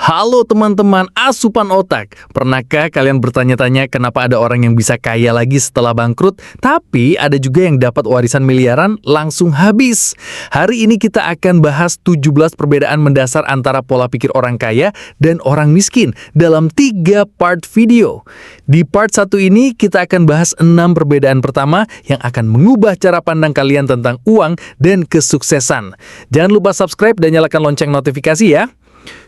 Halo teman-teman asupan otak. Pernahkah kalian bertanya-tanya kenapa ada orang yang bisa kaya lagi setelah bangkrut, tapi ada juga yang dapat warisan miliaran langsung habis? Hari ini kita akan bahas 17 perbedaan mendasar antara pola pikir orang kaya dan orang miskin dalam 3 part video. Di part 1 ini kita akan bahas 6 perbedaan pertama yang akan mengubah cara pandang kalian tentang uang dan kesuksesan. Jangan lupa subscribe dan nyalakan lonceng notifikasi ya.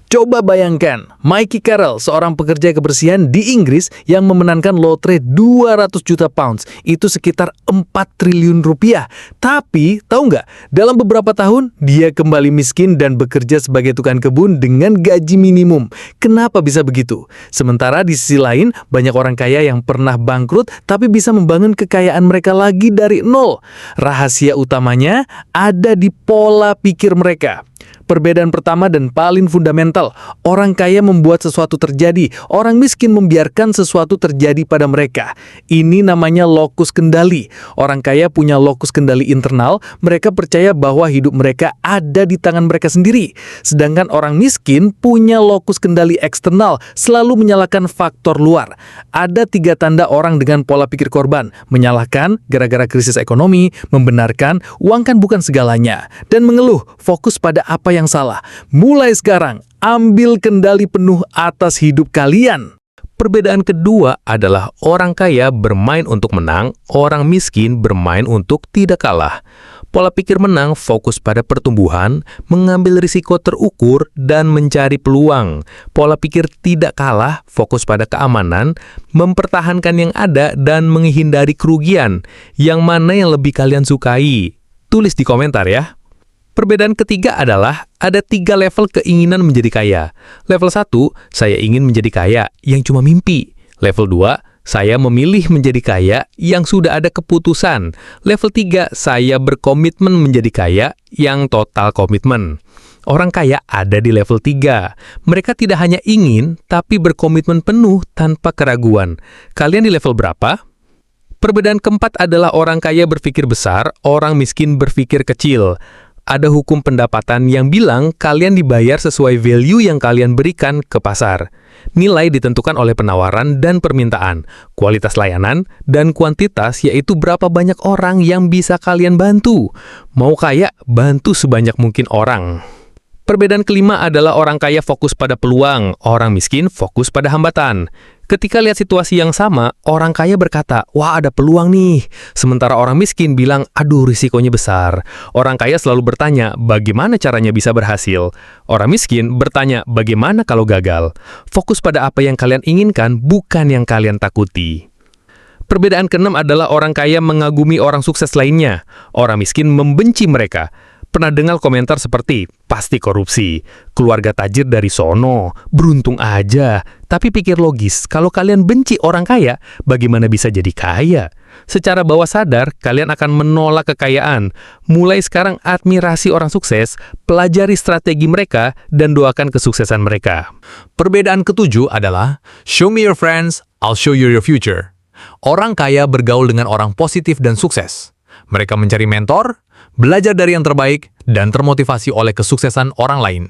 Coba bayangkan, Mikey Carroll, seorang pekerja kebersihan di Inggris yang memenangkan lotre 200 juta pounds, itu sekitar 4 triliun rupiah. Tapi, tahu nggak, dalam beberapa tahun, dia kembali miskin dan bekerja sebagai tukang kebun dengan gaji minimum. Kenapa bisa begitu? Sementara di sisi lain, banyak orang kaya yang pernah bangkrut, tapi bisa membangun kekayaan mereka lagi dari nol. Rahasia utamanya ada di pola pikir mereka. Perbedaan pertama dan paling fundamental, orang kaya membuat sesuatu terjadi, orang miskin membiarkan sesuatu terjadi pada mereka. Ini namanya lokus kendali. Orang kaya punya lokus kendali internal, mereka percaya bahwa hidup mereka ada di tangan mereka sendiri. Sedangkan orang miskin punya lokus kendali eksternal, selalu menyalahkan faktor luar. Ada 3 tanda orang dengan pola pikir korban: menyalahkan gara-gara krisis ekonomi, membenarkan uang kan bukan segalanya, dan mengeluh fokus pada apa yang salah. Mulai sekarang, ambil kendali penuh atas hidup kalian. Perbedaan kedua adalah orang kaya bermain untuk menang, orang miskin bermain untuk tidak kalah. Pola pikir menang fokus pada pertumbuhan, mengambil risiko terukur, dan mencari peluang. Pola pikir tidak kalah fokus pada keamanan, mempertahankan yang ada, dan menghindari kerugian. Yang mana yang lebih kalian sukai? Tulis di komentar ya. Perbedaan ketiga adalah ada 3 level keinginan menjadi kaya. Level 1, saya ingin menjadi kaya yang cuma mimpi. Level 2, saya memilih menjadi kaya yang sudah ada keputusan. Level 3, saya berkomitmen menjadi kaya yang total komitmen. Orang kaya ada di level 3. Mereka tidak hanya ingin, tapi berkomitmen penuh tanpa keraguan. Kalian di level berapa? Perbedaan keempat adalah orang kaya berpikir besar, orang miskin berpikir kecil. Ada hukum pendapatan yang bilang kalian dibayar sesuai value yang kalian berikan ke pasar. Nilai ditentukan oleh penawaran dan permintaan, kualitas layanan, dan kuantitas, yaitu berapa banyak orang yang bisa kalian bantu. Mau kaya, bantu sebanyak mungkin orang. Perbedaan kelima adalah orang kaya fokus pada peluang, orang miskin fokus pada hambatan. Ketika lihat situasi yang sama, orang kaya berkata, wah ada peluang nih. Sementara orang miskin bilang, aduh risikonya besar. Orang kaya selalu bertanya, bagaimana caranya bisa berhasil? Orang miskin bertanya, bagaimana kalau gagal? Fokus pada apa yang kalian inginkan, bukan yang kalian takuti. Perbedaan keenam adalah orang kaya mengagumi orang sukses lainnya. Orang miskin membenci mereka. Pernah dengar komentar seperti, pasti korupsi, keluarga tajir dari sono, beruntung aja. Tapi pikir logis, kalau kalian benci orang kaya, bagaimana bisa jadi kaya? Secara bawah sadar, kalian akan menolak kekayaan. Mulai sekarang admirasi orang sukses, pelajari strategi mereka, dan doakan kesuksesan mereka. Perbedaan ketujuh adalah, show me your friends, I'll show you your future. Orang kaya bergaul dengan orang positif dan sukses. Mereka mencari mentor, belajar dari yang terbaik, dan termotivasi oleh kesuksesan orang lain.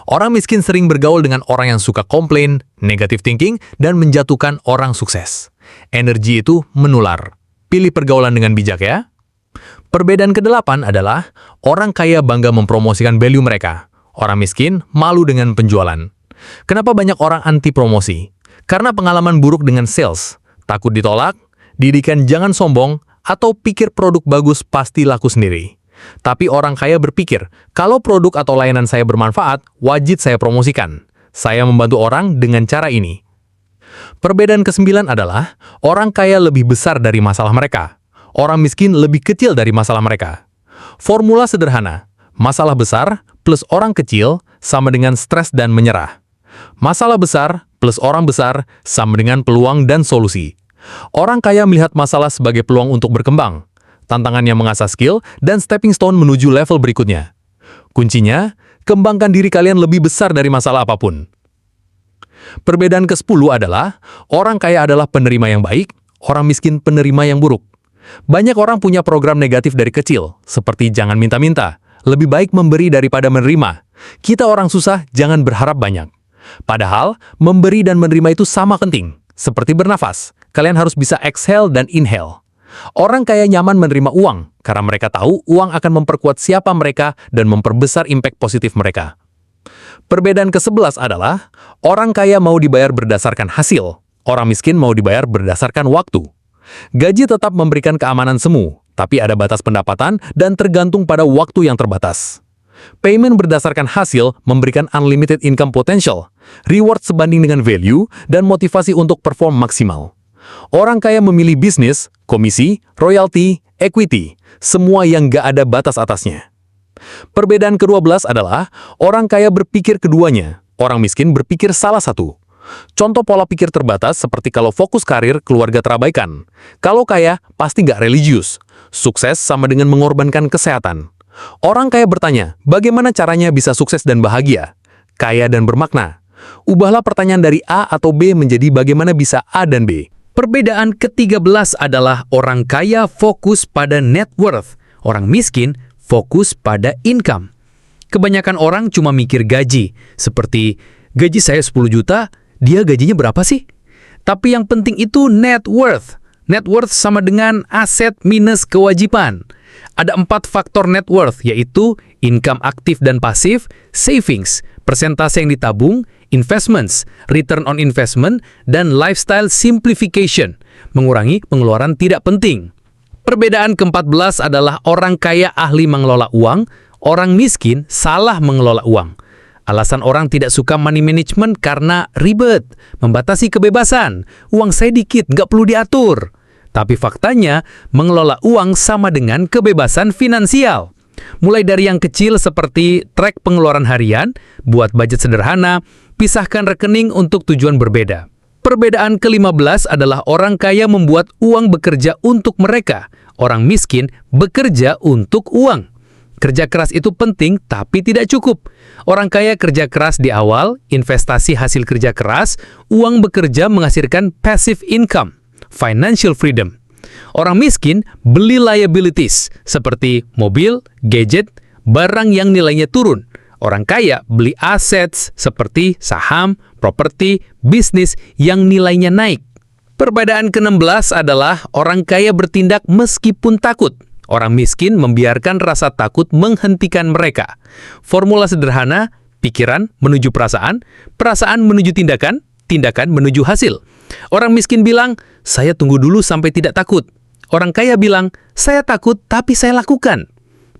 Orang miskin sering bergaul dengan orang yang suka komplain, negative thinking, dan menjatuhkan orang sukses. Energi itu menular. Pilih pergaulan dengan bijak ya. Perbedaan kedelapan adalah orang kaya bangga mempromosikan value mereka. Orang miskin malu dengan penjualan. Kenapa banyak orang anti promosi? Karena pengalaman buruk dengan sales, takut ditolak, didikan jangan sombong, atau pikir produk bagus pasti laku sendiri. Tapi orang kaya berpikir, kalau produk atau layanan saya bermanfaat, wajib saya promosikan. Saya membantu orang dengan cara ini. Perbedaan ke-9 adalah, orang kaya lebih besar dari masalah mereka. Orang miskin lebih kecil dari masalah mereka. Formula sederhana, masalah besar plus orang kecil sama dengan stres dan menyerah. Masalah besar plus orang besar sama dengan peluang dan solusi. Orang kaya melihat masalah sebagai peluang untuk berkembang. Tantangannya mengasah skill dan stepping stone menuju level berikutnya. Kuncinya, kembangkan diri kalian lebih besar dari masalah apapun. Perbedaan ke-10 adalah, orang kaya adalah penerima yang baik, orang miskin penerima yang buruk. Banyak orang punya program negatif dari kecil, seperti jangan minta-minta, lebih baik memberi daripada menerima. Kita orang susah, jangan berharap banyak. Padahal, memberi dan menerima itu sama penting. Seperti bernafas, kalian harus bisa exhale dan inhale. Orang kaya nyaman menerima uang, karena mereka tahu uang akan memperkuat siapa mereka dan memperbesar impact positif mereka. Perbedaan ke-11 adalah, orang kaya mau dibayar berdasarkan hasil, orang miskin mau dibayar berdasarkan waktu. Gaji tetap memberikan keamanan semu, tapi ada batas pendapatan dan tergantung pada waktu yang terbatas. Payment berdasarkan hasil memberikan unlimited income potential, reward sebanding dengan value, dan motivasi untuk perform maksimal. Orang kaya memilih bisnis, komisi, royalty, equity, semua yang gak ada batas atasnya. Perbedaan ke-12 adalah, orang kaya berpikir keduanya, orang miskin berpikir salah satu. Contoh pola pikir terbatas seperti kalau fokus karir, keluarga terabaikan. Kalau kaya, pasti gak religius. Sukses sama dengan mengorbankan kesehatan. Orang kaya bertanya, bagaimana caranya bisa sukses dan bahagia? Kaya dan bermakna. Ubahlah pertanyaan dari A atau B menjadi bagaimana bisa A dan B. Perbedaan ke-13 adalah orang kaya fokus pada net worth, orang miskin fokus pada income. Kebanyakan orang cuma mikir gaji, seperti gaji saya 10 juta, dia gajinya berapa sih? Tapi yang penting itu net worth. Net worth sama dengan aset minus kewajiban. Ada 4 faktor net worth, yaitu income aktif dan pasif, savings, persentase yang ditabung, investments, return on investment, dan lifestyle simplification, mengurangi pengeluaran tidak penting. Perbedaan ke-14 adalah orang kaya ahli mengelola uang, orang miskin salah mengelola uang. Alasan orang tidak suka money management karena ribet, membatasi kebebasan, uang saya dikit, nggak perlu diatur. Tapi faktanya, mengelola uang sama dengan kebebasan finansial. Mulai dari yang kecil seperti track pengeluaran harian, buat budget sederhana, pisahkan rekening untuk tujuan berbeda. Perbedaan ke-15 adalah orang kaya membuat uang bekerja untuk mereka, orang miskin bekerja untuk uang. Kerja keras itu penting, tapi tidak cukup. Orang kaya kerja keras di awal, investasi hasil kerja keras, uang bekerja menghasilkan passive income, financial freedom. Orang miskin beli liabilities, seperti mobil, gadget, barang yang nilainya turun. Orang kaya beli assets, seperti saham, properti, bisnis yang nilainya naik. Perbedaan ke-16 adalah orang kaya bertindak meskipun takut. Orang miskin membiarkan rasa takut menghentikan mereka. Formula sederhana, pikiran menuju perasaan, perasaan menuju tindakan, tindakan menuju hasil. Orang miskin bilang, saya tunggu dulu sampai tidak takut. Orang kaya bilang, saya takut tapi saya lakukan.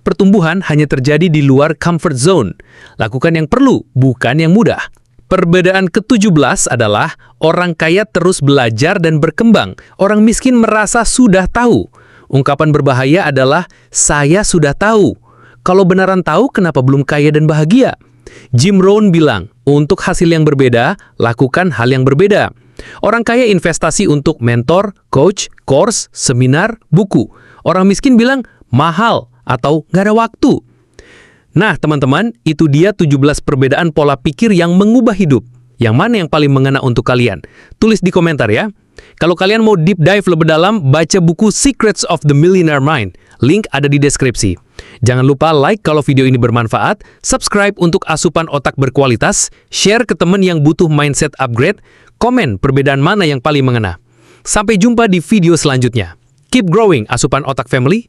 Pertumbuhan hanya terjadi di luar comfort zone. Lakukan yang perlu, bukan yang mudah. Perbedaan ke-17 adalah orang kaya terus belajar dan berkembang. Orang miskin merasa sudah tahu. Ungkapan berbahaya adalah, saya sudah tahu. Kalau beneran tahu, kenapa belum kaya dan bahagia? Jim Rohn bilang, untuk hasil yang berbeda, lakukan hal yang berbeda. Orang kaya investasi untuk mentor, coach, course, seminar, buku. Orang miskin bilang, mahal atau nggak ada waktu. Nah, teman-teman, itu dia 17 perbedaan pola pikir yang mengubah hidup. Yang mana yang paling mengena untuk kalian? Tulis di komentar ya. Kalau kalian mau deep dive lebih dalam, baca buku Secrets of the Millionaire Mind. Link ada di deskripsi. Jangan lupa like kalau video ini bermanfaat, subscribe untuk asupan otak berkualitas, share ke teman yang butuh mindset upgrade, komen perbedaan mana yang paling mengena. Sampai jumpa di video selanjutnya. Keep growing, asupan otak family.